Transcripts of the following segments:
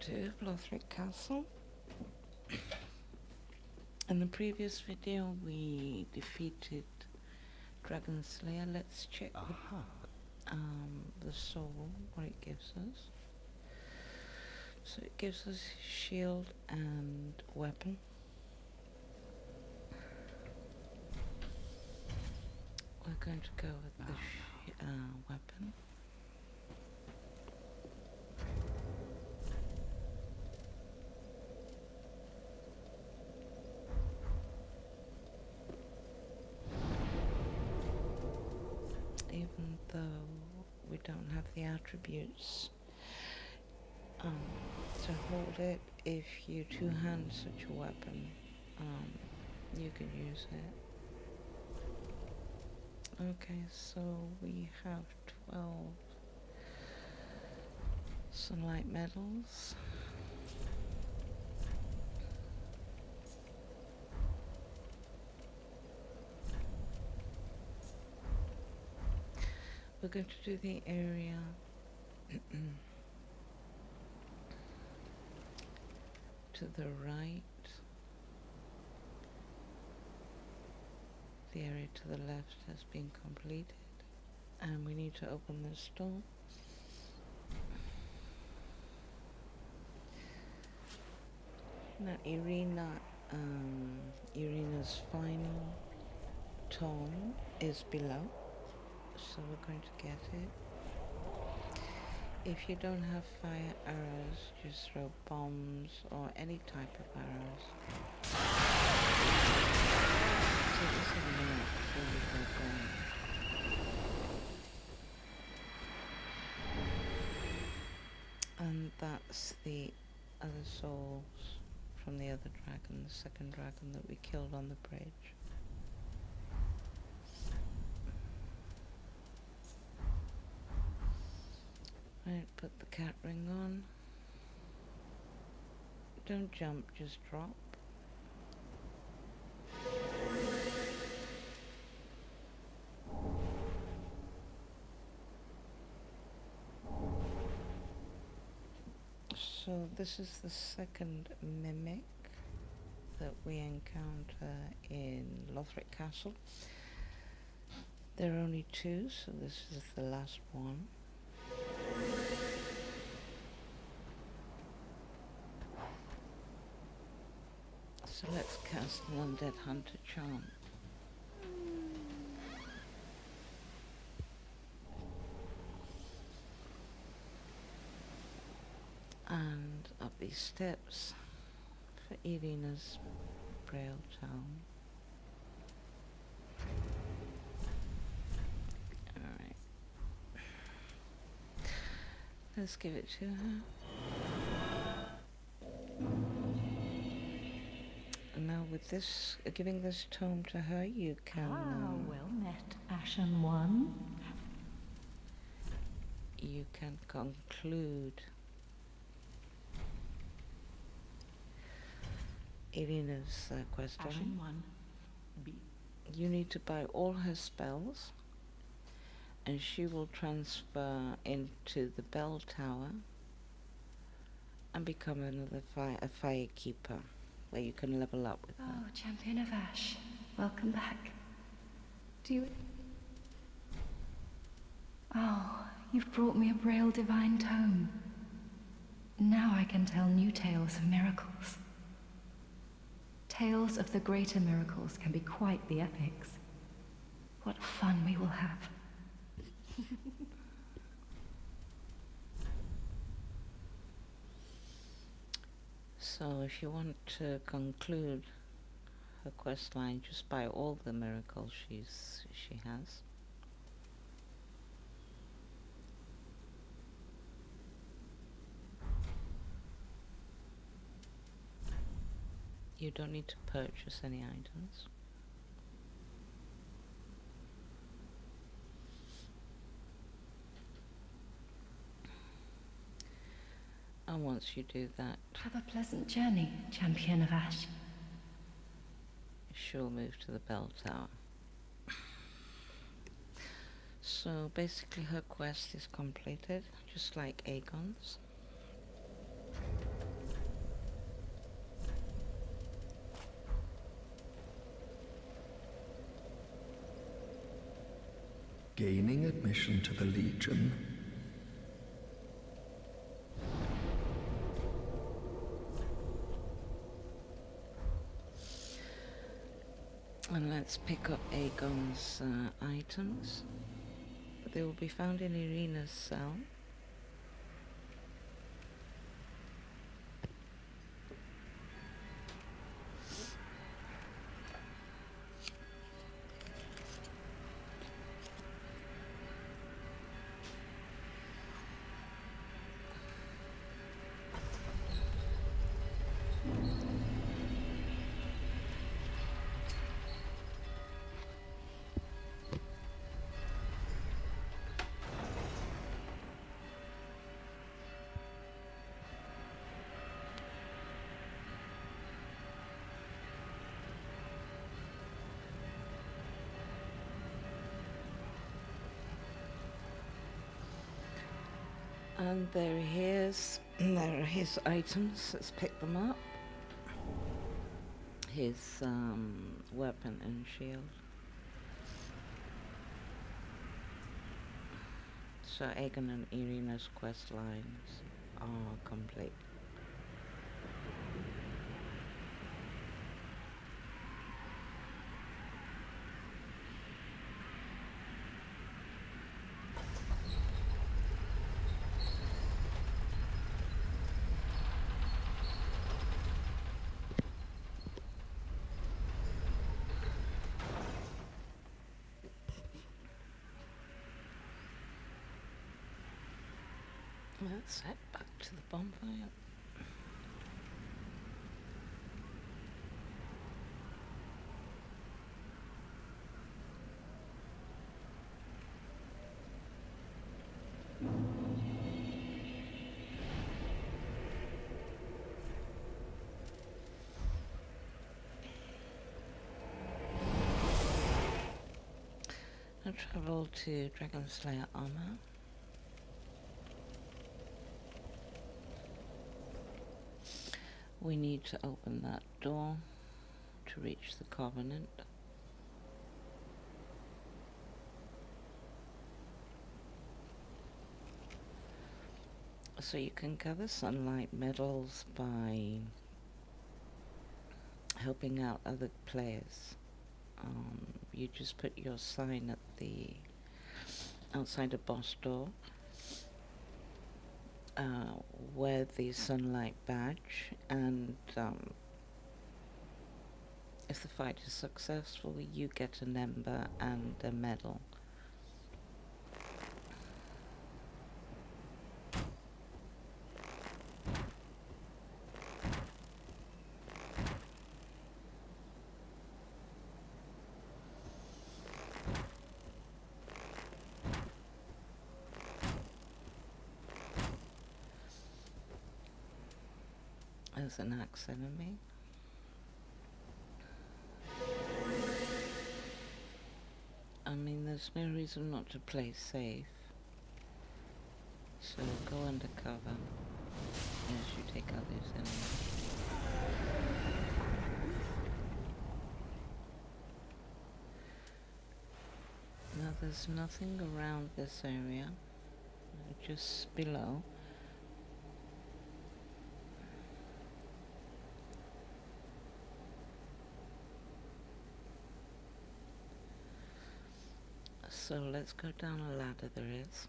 to Lothric Castle. In the previous video we defeated Dragon Slayer. Let's check the soul, what it gives us. So it gives us shield and weapon. We're going to go with the weapon. Even though we don't have the attributes to hold it, if you two-hand such a weapon, you can use it. Okay, so we have 12 sunlight medals. We're going to do the area to the right. The area to the left has been completed, and we need to open this door. Now Irina's final tome is below, so we're going to get it. If you don't have fire arrows, just throw bombs or any type of arrows. Take this a minute before we go going. And that's the other souls from the other dragon, the second dragon that we killed on the bridge. Right, put the cat ring on. Don't jump, just drop. So this is the second mimic that we encounter in Lothric Castle. There are only two, so this is the last one. So let's cast an Undead Hunter charm. And up these steps for Irina's Braille Tome. Alright. Let's give it to her. Now with this, giving this tome to her, you can... well met, Ashen One. You can conclude Irina's quest line. Ashen One. You need to buy all her spells, and she will transfer into the bell tower and become another firekeeper, where you can level up with her. Oh, Champion of Ash, welcome back. Do you... Oh, you've brought me a Braille Divine Tome. Now I can tell new tales of miracles. Tales of the greater miracles can be quite the epics. What fun we will have. So if you want to conclude her quest line, just buy all the miracles she has. You don't need to purchase any items. And once you do that, Have a pleasant journey, Champion of Ash. she'll move to the bell tower. So basically her quest is completed, just like Aegon's. Gaining admission to the Legion. And let's pick up Aegon's items. They will be found in Irina's cell. And there are his items. Let's pick them up. His weapon and shield. So Aegon and Irina's quest lines are complete. Let's head back to the bonfire. I'll travel to Dragonslayer Armor. We need to open that door to reach the Covenant. So you can gather sunlight medals by helping out other players. You just put your sign at the outside a boss door, wear the sunlight badge, and if the fight is successful, you get an ember and a medal. As an axe enemy. I mean, there's no reason not to play safe. So go undercover as you take out these enemies. Now there's nothing around this area, just below. So let's go down a ladder there is.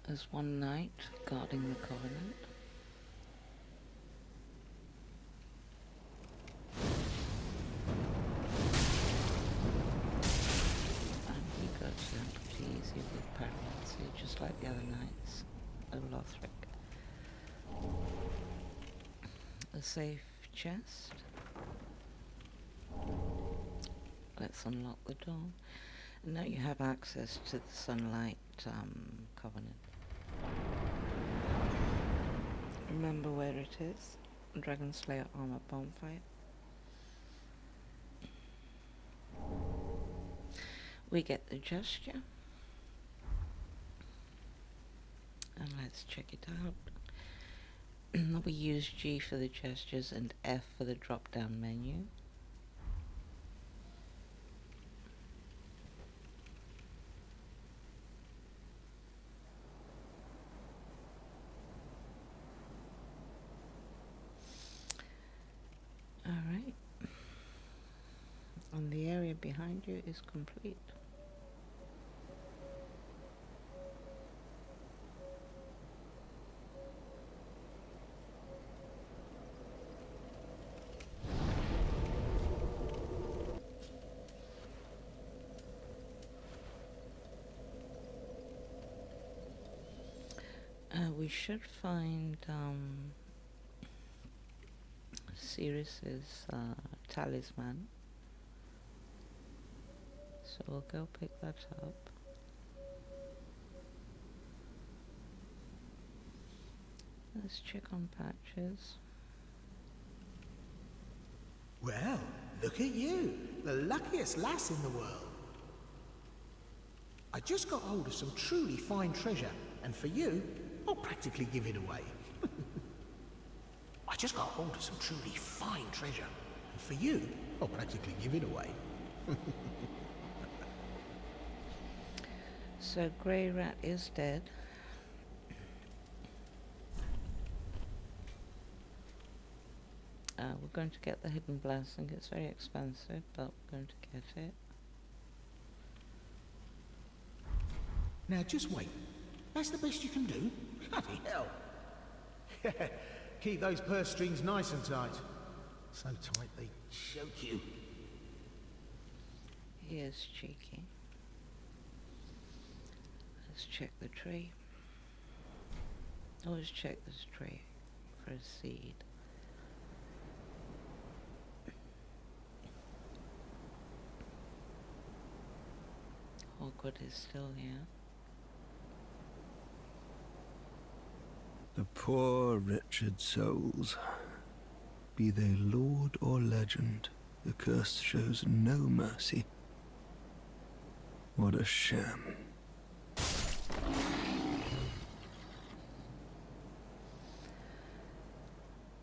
There's one knight guarding the Covenant. And he goes down pretty easy with paralysis, just like the other knights of Lothric. A safe chest. Let's unlock the door. And now you have access to the Sunlight Covenant. Remember where it is. Dragon Slayer armor bonfire. We get the gesture. And let's check it out. We use G for the gestures and F for the drop down menu. Alright. And the area behind you is complete. We should find Sirius's talisman. So we'll go pick that up. Let's check on patches. Well, look at you, the luckiest lass in the world. I just got hold of some truly fine treasure, and for you, I'll practically give it away. I just got hold of some truly fine treasure, and for you, I'll practically give it away. So Grey Rat is dead. We're going to get the hidden blessing. It's very expensive, but we're going to get it. Now just wait. That's the best you can do? Bloody hell. Keep those purse strings nice and tight. So tight they choke you. He is cheeky. Let's check the tree. Always check this tree for a seed. Hogwarts is still here. The poor wretched souls. Be they lord or legend, the curse shows no mercy. What a sham.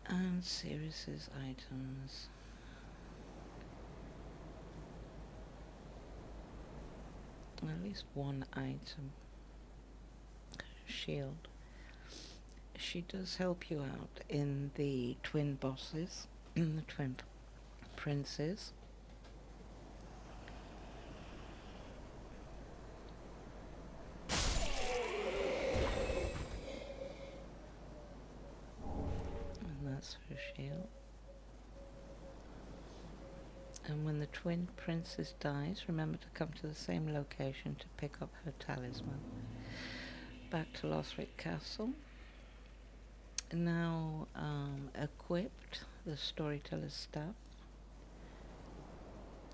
And Sirius's items. At least one item. Shield. She does help you out in the twin bosses, in the twin princes. And that's her shield. And when the twin princess dies, remember to come to the same location to pick up her talisman. Back to Lothric Castle. Now equipped the storyteller's staff.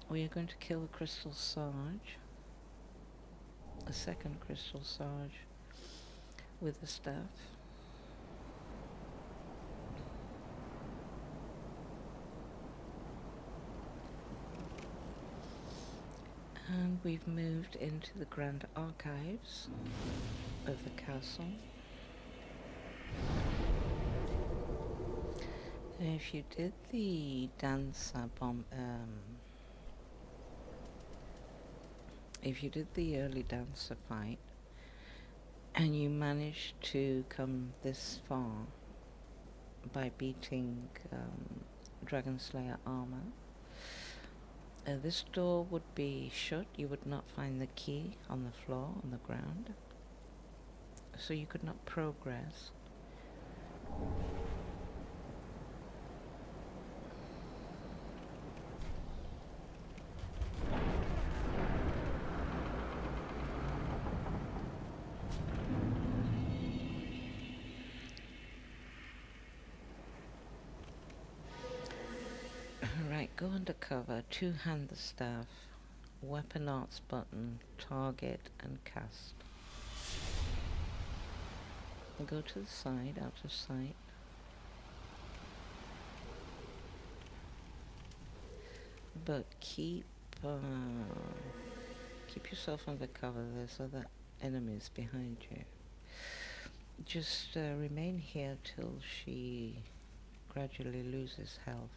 We are going to kill the crystal sarge, a second crystal sarge, with the staff. And we've moved into the grand archives of the castle. If you did the dancer bomb, if you did the early dancer fight, and you managed to come this far by beating Dragon Slayer armor, this door would be shut. You would not find the key on the floor, on the ground, so you could not progress. Right, go undercover, two-hand the staff, weapon arts button, target and cast. And go to the side, out of sight. But keep yourself under cover. There's other enemies behind you. Just remain here till she gradually loses health.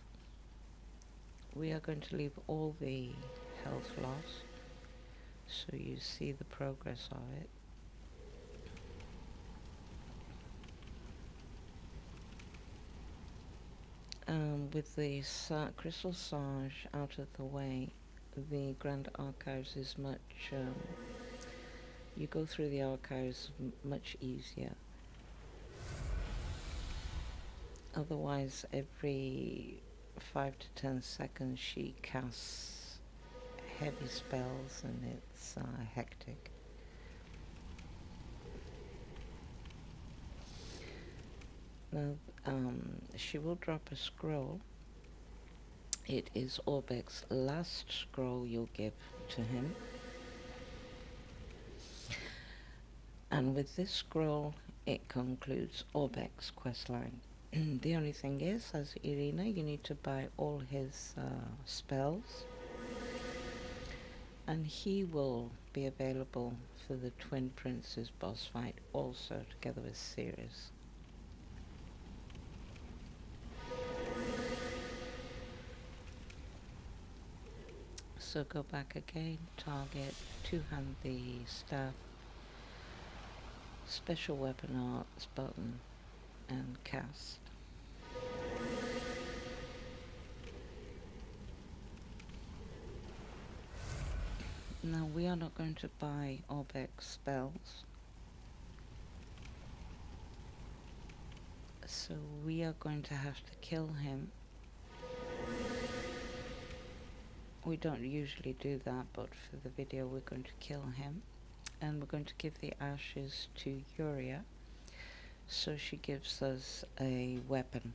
We are going to leave all the health loss, so you see the progress of it. With the crystal Sarge out of the way, the Grand Archives is much, you go through the archives much easier. Otherwise, every 5 to 10 seconds she casts heavy spells and it's hectic. Now, she will drop a scroll. It is Orbek's last scroll you'll give to him. And with this scroll, it concludes Orbek's questline. The only thing is, as Irina, you need to buy all his spells. And he will be available for the Twin Princes boss fight also, together with Ceres. So go back again, target, two-hand the staff, special weapon arts button, and cast. Now we are not going to buy Orbek's spells, so we are going to have to kill him. We don't usually do that, but for the video we're going to kill him, and we're going to give the ashes to Yuria, so she gives us a weapon,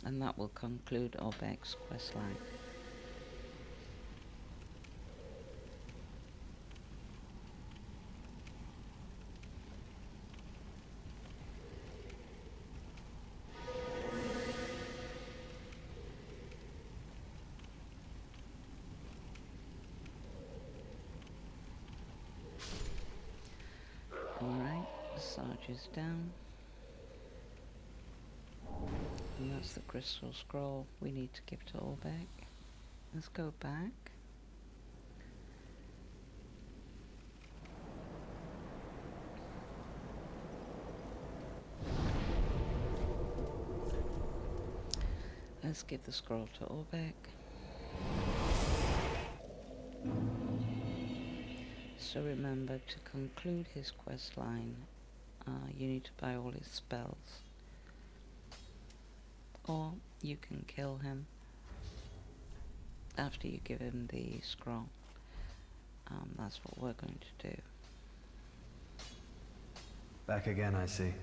and that will conclude Orbek's questline. Alright, Sarge is down. And that's the crystal scroll we need to give to Orbek. Let's go back. Let's give the scroll to Orbek. So remember, to conclude his quest line, you need to buy all his spells. Or you can kill him after you give him the scroll. That's what we're going to do. Back again, I see.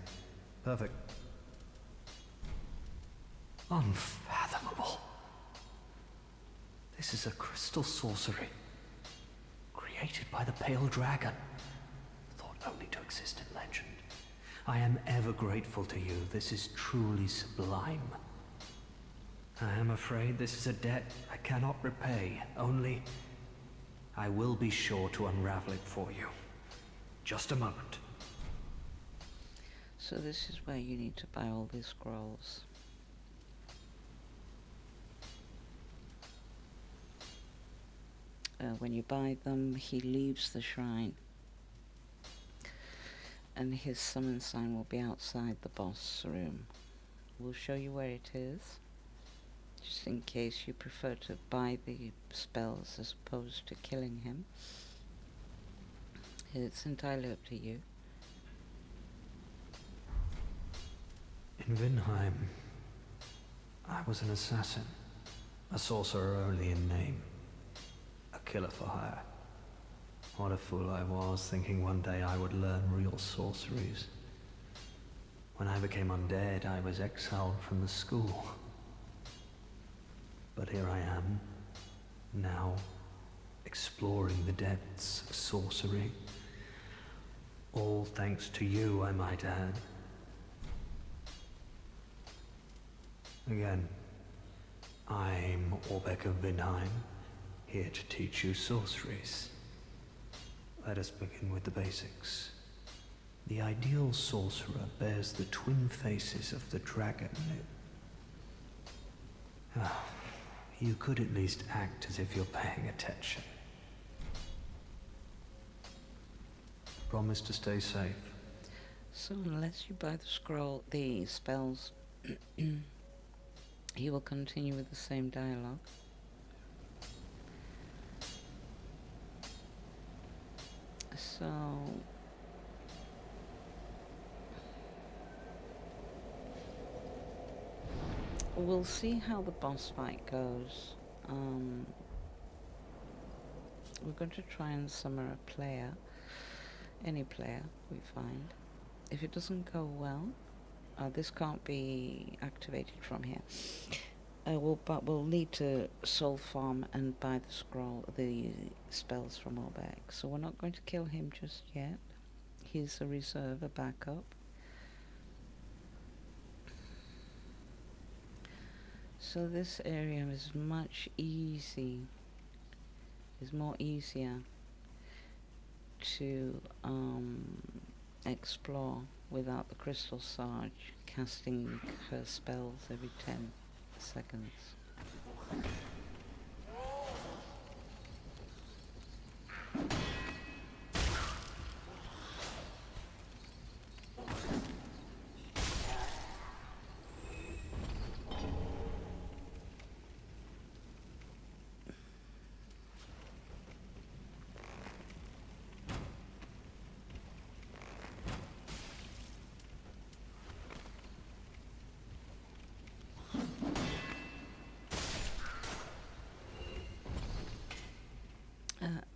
Perfect. Unfathomable. This is a crystal sorcery, created by the Pale Dragon, thought only to exist in legend. I am ever grateful to you. This is truly sublime. I am afraid this is a debt I cannot repay, only I will be sure to unravel it for you. Just a moment. So this is where you need to buy all these scrolls. When you buy them, he leaves the shrine, and his summon sign will be outside the boss room. We'll show you where it is, just in case you prefer to buy the spells as opposed to killing him. It's entirely up to you. In Vinheim, I was an assassin, a sorcerer only in name. A killer for hire. What a fool I was, thinking one day I would learn real sorceries. When I became undead, I was exiled from the school. But here I am, now, exploring the depths of sorcery. All thanks to you, I might add. I'm Orbeck of Vinheim, here to teach you sorceries. Let us begin with the basics. The ideal sorcerer bears the twin faces of the dragon. You could at least act as if you're paying attention. Promise to stay safe. So unless you buy the spells, he will continue with the same dialogue. So we'll see how the boss fight goes. We're going to try and summon a player, any player we find. If it doesn't go well, this can't be activated from here. But we'll need to soul farm and buy the spells from Orbeck. So we're not going to kill him just yet. He's a reserve, a backup. So this area is much easier to explore without the Crystal Sarge casting her spells every 10 seconds.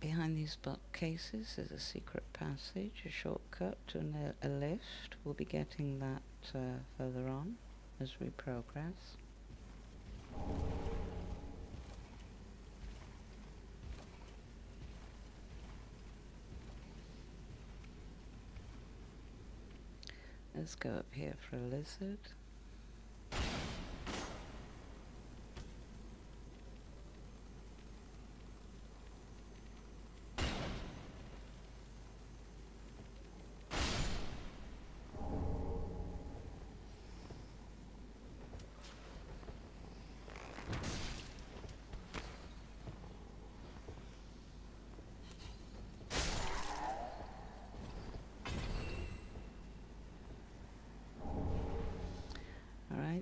Behind these bookcases is a secret passage, a shortcut to a lift. We'll be getting that further on as we progress. Let's go up here for a lizard.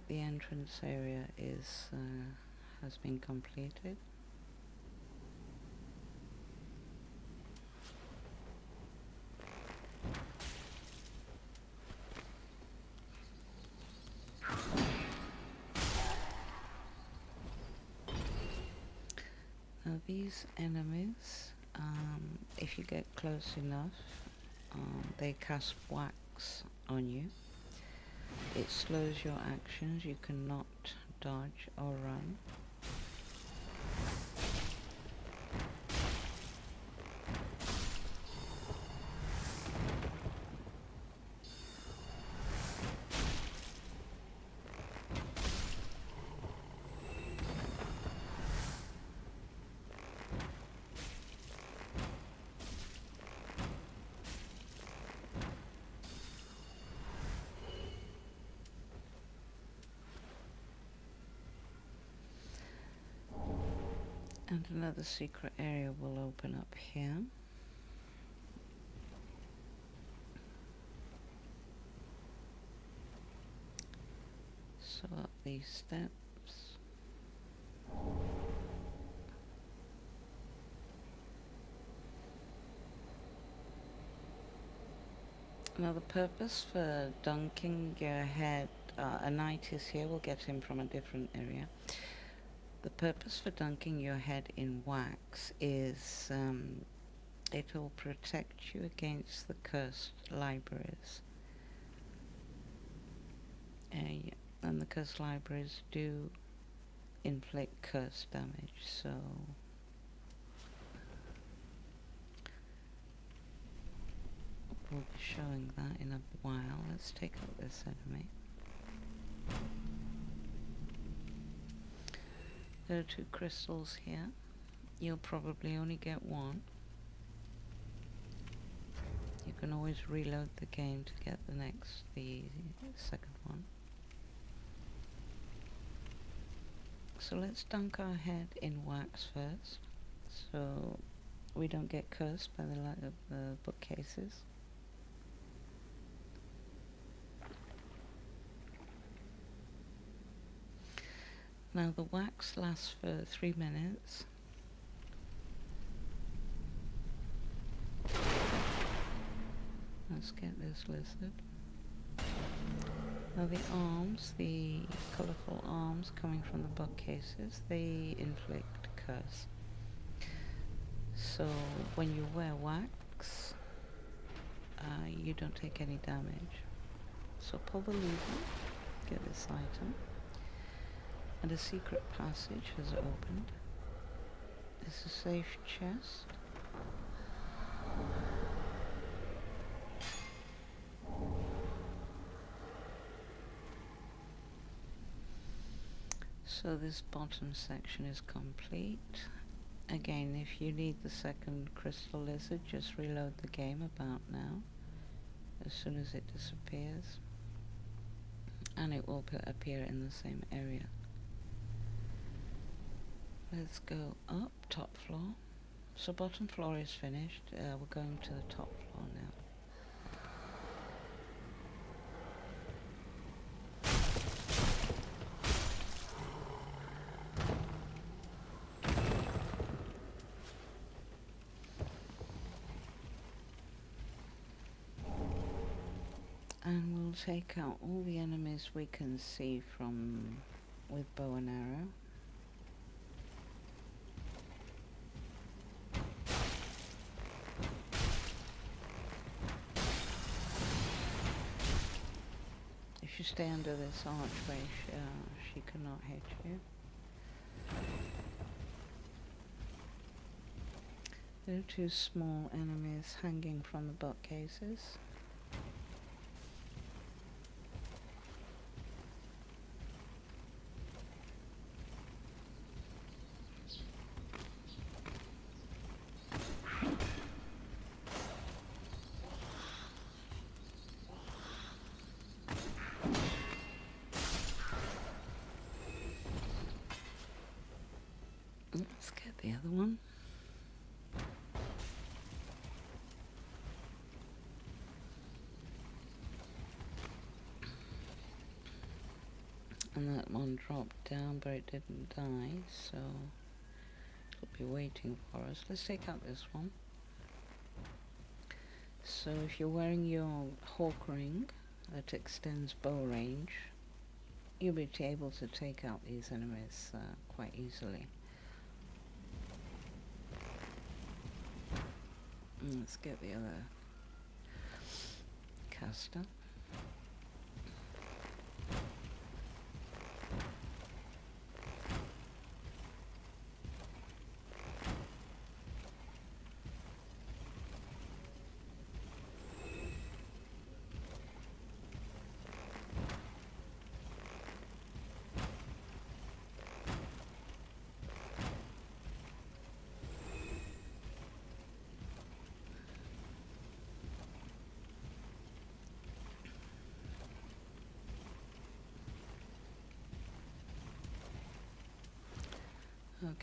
The entrance area has been completed. Now these enemies, if you get close enough, they cast wax on you. It slows your actions, you cannot dodge or run. And another secret area will open up here. So up these steps. Now the purpose for dunking your head, a knight is here, we'll get him from a different area. The purpose for dunking your head in wax is it'll protect you against the cursed libraries. And the cursed libraries do inflict curse damage, so we'll be showing that in a while. Let's take out this enemy. There are 2 crystals here. You'll probably only get 1. You can always reload the game to get the second one. So let's dunk our head in wax first, so we don't get cursed by the light of the bookcases. Now the wax lasts for 3 minutes. Let's get this lizard. Now the arms, the colourful arms coming from the bookcases, they inflict curse. So when you wear wax, you don't take any damage. So pull the lever, get this item, and a secret passage has opened. It's a safe chest. So this bottom section is complete. Again, if you need the second crystal lizard, just reload the game about now, as soon as it disappears, and it will appear in the same area. Let's go up, top floor. So bottom floor is finished. We're going to the top floor now. And we'll take out all the enemies we can see with bow and arrow. If you stay under this archway, she cannot hit you. There are 2 small enemies hanging from the bookcases. Let's get the other one. And that one dropped down, but it didn't die, so it'll be waiting for us. Let's take out this one. So if you're wearing your hawk ring that extends bow range, you'll be able to take out these enemies quite easily. Let's get the other caster.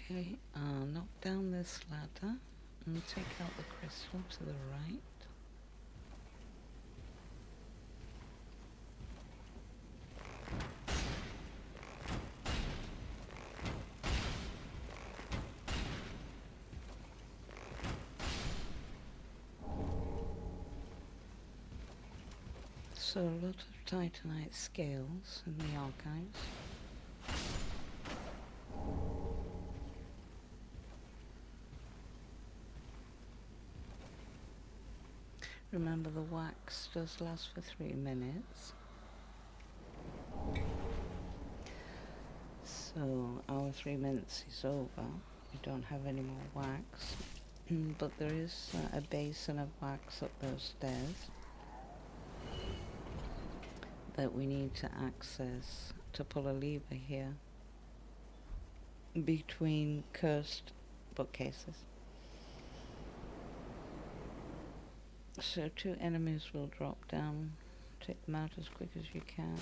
Okay, knock down this ladder and take out the crystal to the right. So a lot of titanite scales in the archives. Remember, the wax does last for 3 minutes. So our 3 minutes is over. We don't have any more wax. But there is a basin of wax up those stairs that we need to access to pull a lever here. between cursed bookcases. So 2 enemies will drop down. Take them out as quick as you can.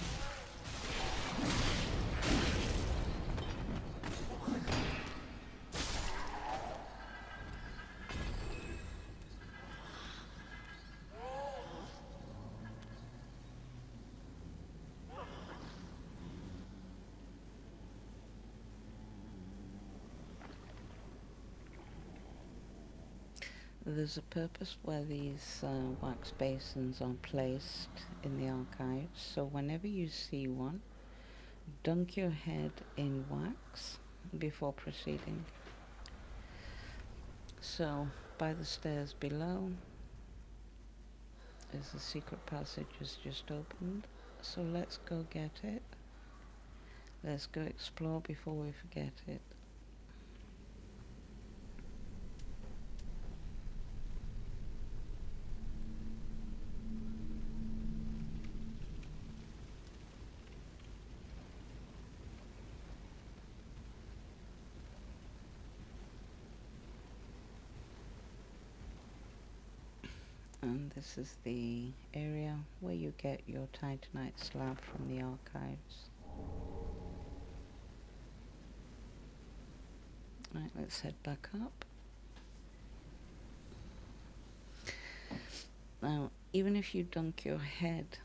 There's a purpose where these wax basins are placed in the archives, so whenever you see one, dunk your head in wax before proceeding. So, by the stairs below is the secret passage is just opened, so let's go get it. Let's go explore before we forget it. And this is the area where you get your titanite slab from the archives. Right, let's head back up. Now, even if you dunk your head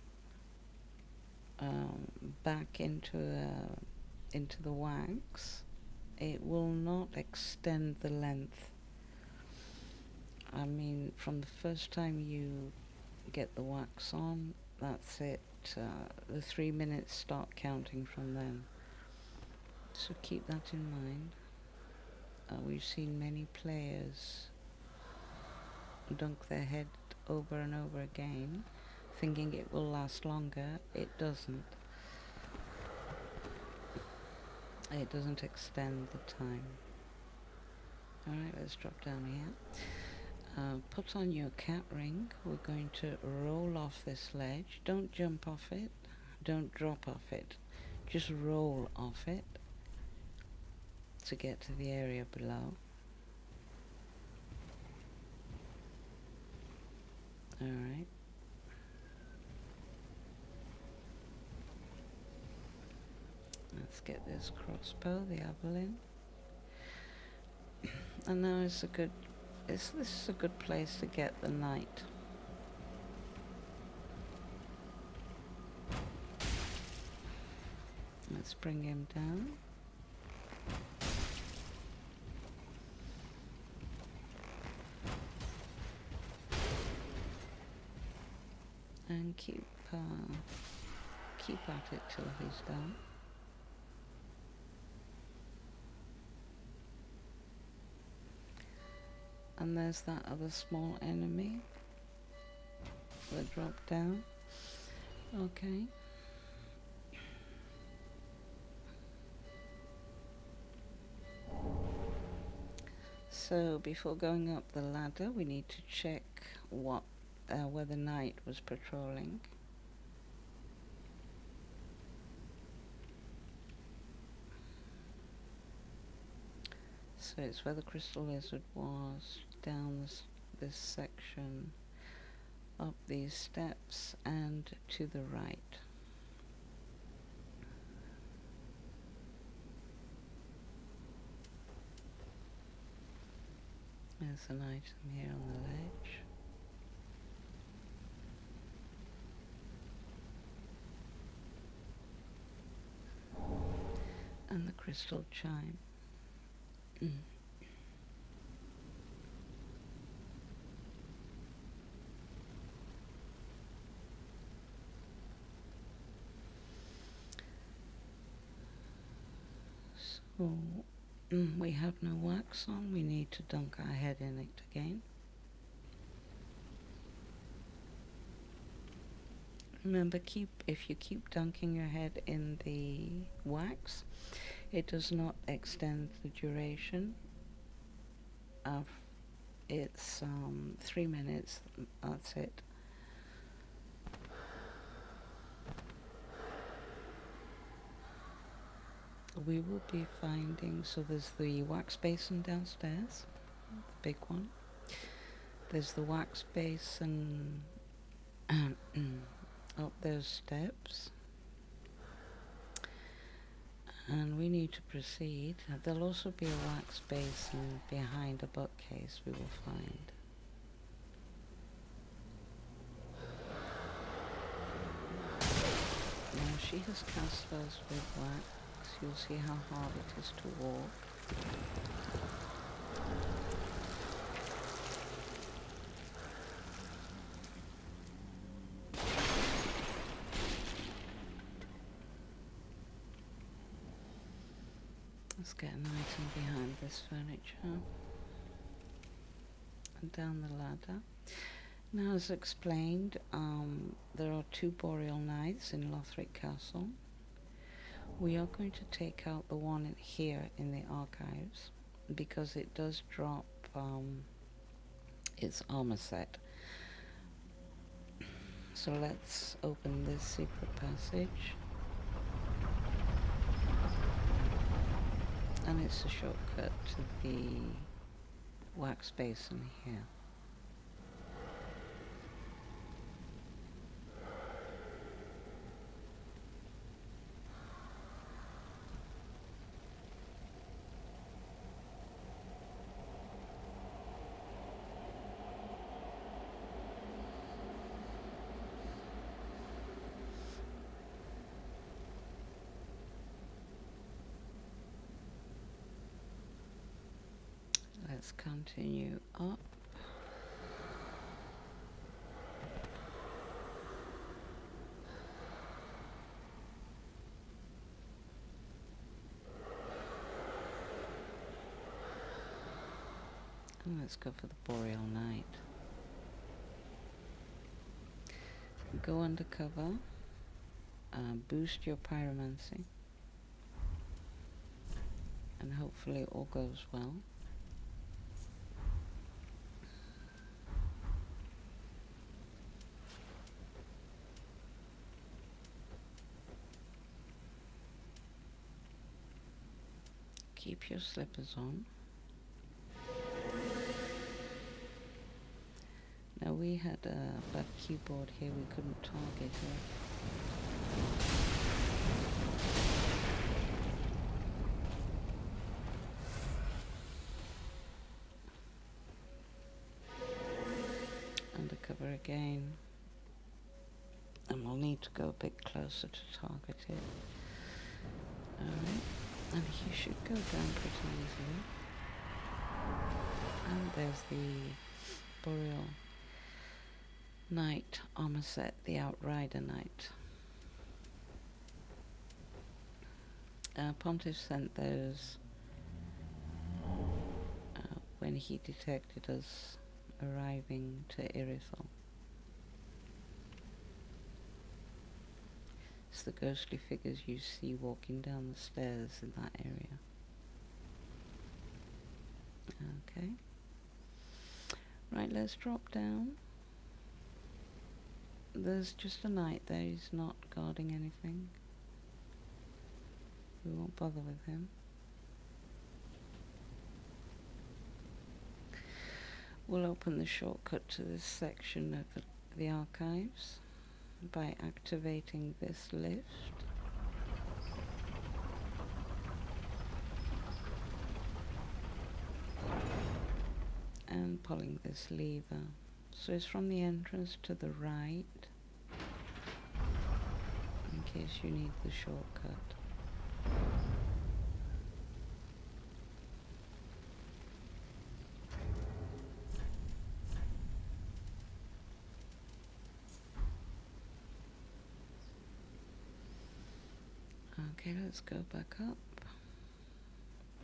back into the wax, it will not extend the length. I mean, from the first time you get the wax on, that's it. The 3 minutes start counting from then. So keep that in mind. We've seen many players dunk their head over and over again, thinking it will last longer. It doesn't. It doesn't extend the time. Alright, let's drop down here. Put on your cat ring. We're going to roll off this ledge. Don't jump off it. Don't drop off it. Just roll off it to get to the area below. Alright. Let's get this crossbow, the javelin. And now is a good this is a good place to get the knight. Let's bring him down. And keep at it till he's done. And there's that other small enemy that dropped down. Okay. So before going up the ladder, we need to check where the knight was patrolling. So it's where the crystal lizard was, down this section, up these steps, and to the right. There's an item here on the ledge. And the crystal chime. So we have no wax on, we need to dunk our head in it again. Remember, if you keep dunking your head in the wax, it does not extend the duration of it's 3 minutes, that's it. we will be finding, so there's the wax basin downstairs, the big one. There's the wax basin up those steps. And we need to proceed. There'll also be a wax basin behind a bookcase we will find. Now she has cast us with wax. You'll see how hard it is to walk. Let's get an item behind this furniture. And down the ladder. Now, as explained, there are 2 Boreal Knights in Lothric Castle. We are going to take out the one here in the archives because it does drop its armor set. So let's open this secret passage. And it's a shortcut to the wax basin here. Let's continue up. And let's go for the Boreal Knight. Go undercover. Boost your pyromancy. And hopefully all goes well. Keep your slippers on. Now we had a black keyboard here, we couldn't target it. Undercover again. And we'll need to go a bit closer to target it. Alright. And he should go down pretty easily. And there's the Boreal Knight armor set, the Outrider Knight. Pontiff sent those when he detected us arriving to Irithel. It's the ghostly figures you see walking down the stairs in that area. Okay. Right, let's drop down. There's just a knight there, he's not guarding anything. We won't bother with him. We'll open the shortcut to this section of the archives by activating this lift. And pulling this lever. So it's from the entrance to the right, in case you need the shortcut. Okay, let's go back up.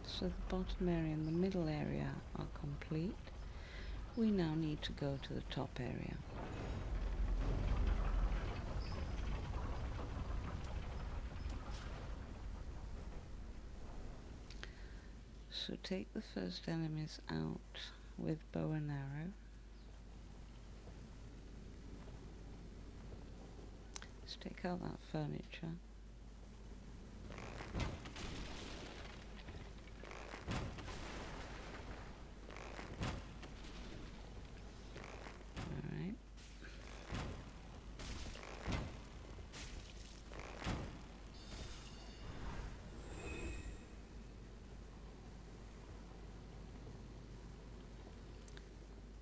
So the bottom area and the middle area are complete. We now need to go to the top area. So take the first enemies out with bow and arrow. Let's take out that furniture.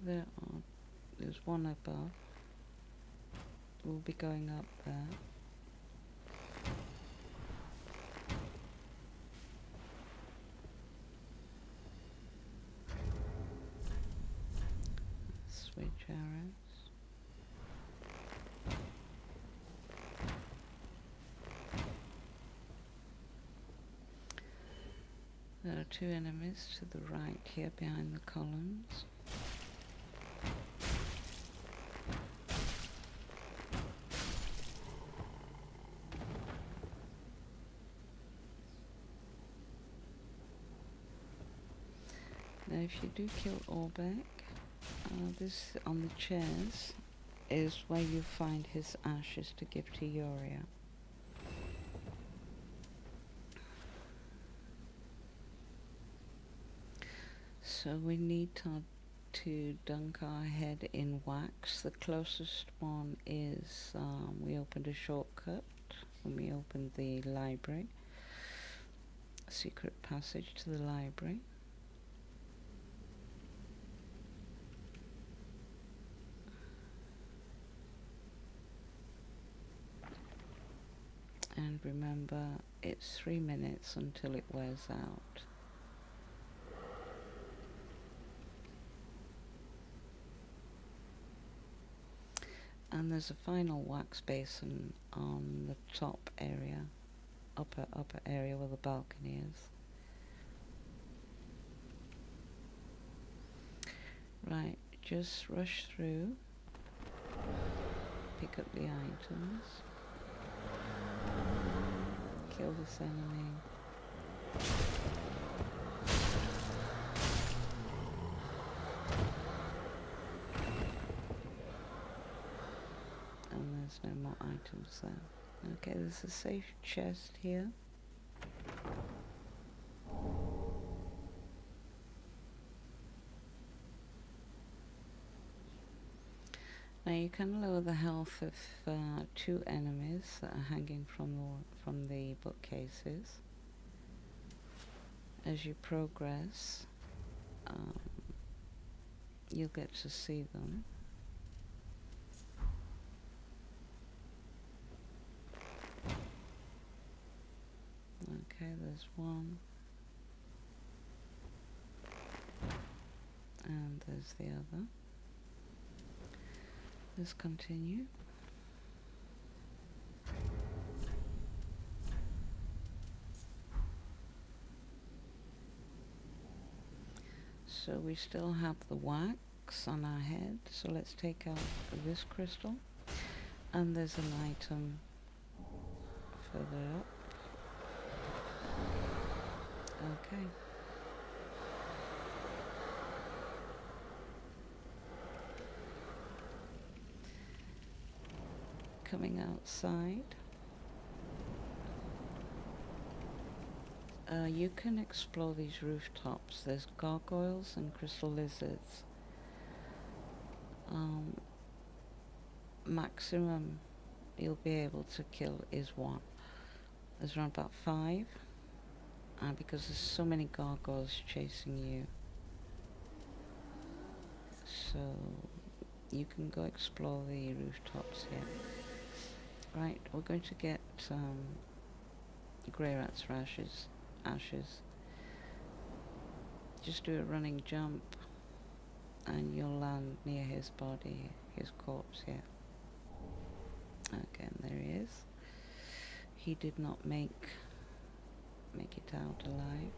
There's one above. We'll be going up there. Switch arrows. There are two enemies to the right here behind the columns. Now if you do kill Orbeck, this on the chairs is where you find his ashes to give to Yoria. So we need to dunk our head in wax. The closest one is, we opened a shortcut when we opened the library. Secret passage to the library. And remember, it's 3 minutes until it wears out. And there's a final wax basin on the top area, upper area where the balcony is. Right, just rush through, pick up the items, kill this enemy. And there's no more items there. Okay, there's a safe chest here. Now you can lower the health of two enemies that are hanging from the bookcases. As you progress, you'll get to see them. Okay, there's one. And there's the other. Let's continue. So we still have the wax on our head, so let's take out this crystal. And there's an item further up. Okay. Coming outside, you can explore these rooftops. There's gargoyles and crystal lizards. Maximum you'll be able to kill is one. There's around about 5, because there's so many gargoyles chasing you. So you can go explore the rooftops here. Right, we're going to get grey rats for ashes. Just do a running jump and you'll land near his body, his corpse here. Okay, and there he is. He did not make it out alive.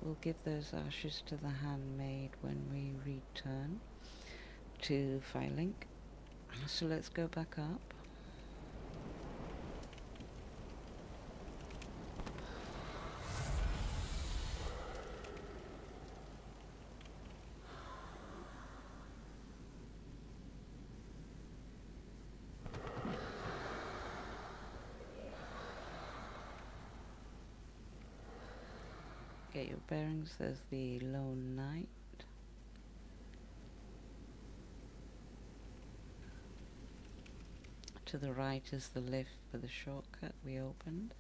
We'll give those ashes to the handmaid when we return to Firelink. So let's go back up. Get your bearings. There's the Lone Knight. To the right is the lift for the shortcut we opened.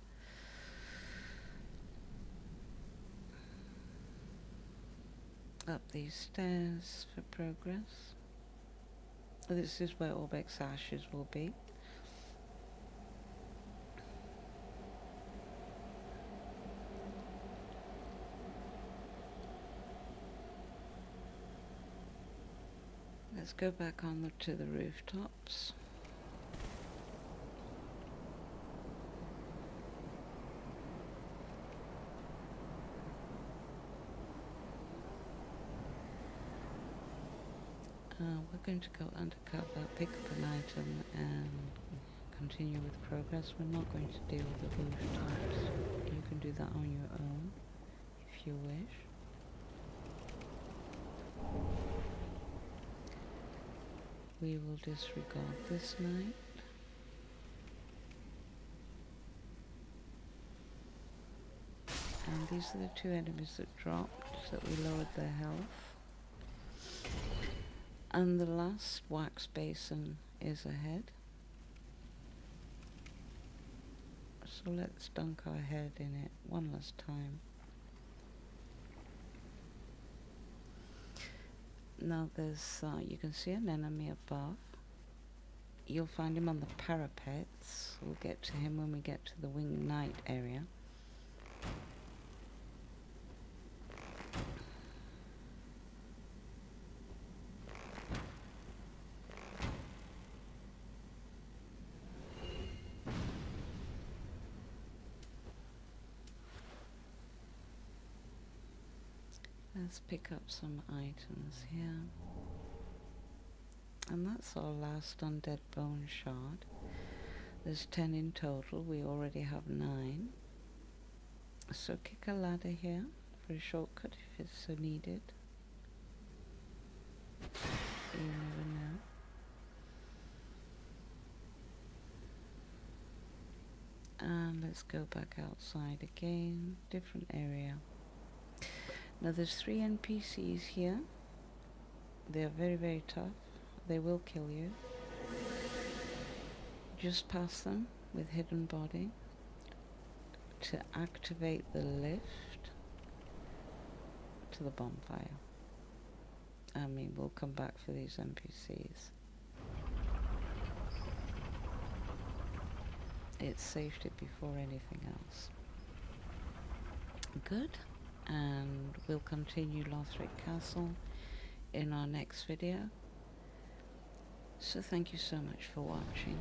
up these stairs for progress. This is where Orbek's ashes will be. Let's go back on to the rooftops. We're going to go undercover, pick up an item and continue with progress. We're not going to deal with the rooftops. You can do that on your own if you wish. We will disregard this knight. And these are the two enemies that dropped, that we lowered their health. And the last wax basin is ahead. So let's dunk our head in it one last time. Now there's, you can see an enemy above. You'll find him on the parapets. We'll get to him when we get to the winged knight area. Let's pick up some items here. And that's our last undead bone shard. There's 10 in total. We already have 9. So kick a ladder here for a shortcut if it's so needed. You never know. And let's go back outside again. Different area. Now there's 3 NPCs here. They are very, very tough. They will kill you. Just pass them with hidden body to activate the lift to the bonfire. I mean, we'll come back for these NPCs. It's safety before anything else. Good. And we'll continue Lothric Castle in our next video. So thank you so much for watching.